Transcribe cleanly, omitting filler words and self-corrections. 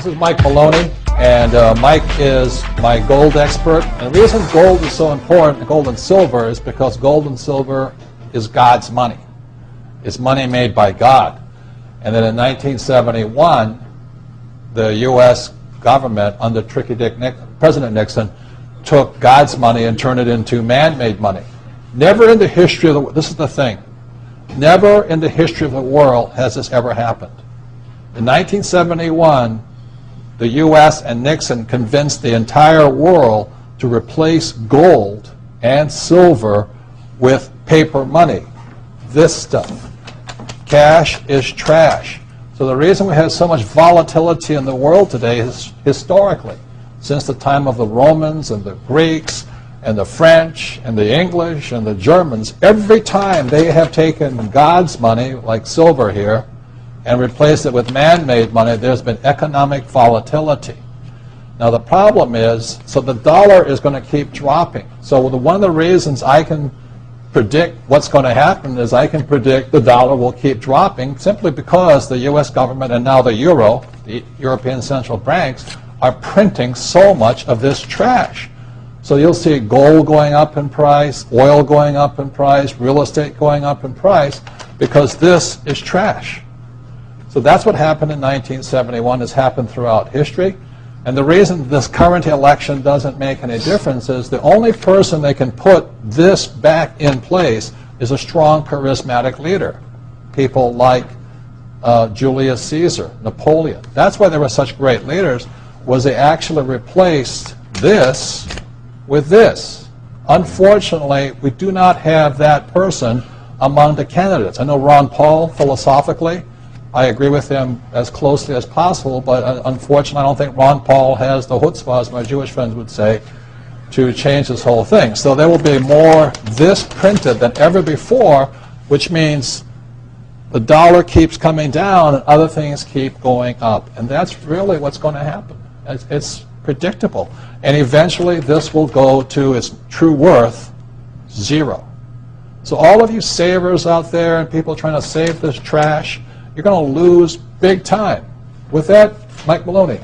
This is Mike Maloney, and Mike is my gold expert. And the reason gold is so important, gold and silver, is because gold and silver is God's money. It's money made by God. And then in 1971, the U.S. government, under President Nixon, took God's money and turned it into man-made money. Never in the history of the world, this is the thing, never in the history of the world has this ever happened. In 1971, the U.S. and Nixon convinced the entire world to replace gold and silver with paper money. This stuff. Cash is trash. So the reason we have so much volatility in the world today is historically, since the time of the Romans and the Greeks and the French and the English and the Germans, every time they have taken God's money, like silver here, and replaced it with man-made money, there's been economic volatility. Now the problem is, so the dollar is going to keep dropping. So one of the reasons I can predict what's going to happen is I can predict the dollar will keep dropping simply because the U.S. government and now the euro, the European central banks, are printing so much of this trash. So you'll see gold going up in price, oil going up in price, real estate going up in price, because this is trash. So that's what happened in 1971, has happened throughout history. And the reason this current election doesn't make any difference is the only person they can put this back in place is a strong, charismatic leader. People like Julius Caesar, Napoleon. That's why they were such great leaders, was they actually replaced this with this. Unfortunately, we do not have that person among the candidates. I know Ron Paul, philosophically, I agree with him as closely as possible, but unfortunately I don't think Ron Paul has the chutzpah, as my Jewish friends would say, to change this whole thing. So there will be more this printed than ever before, which means the dollar keeps coming down and other things keep going up. And that's really what's going to happen. It's predictable. And eventually this will go to its true worth, zero. So all of you savers out there and people trying to save this trash, you're going to lose big time. With that, Mike Maloney.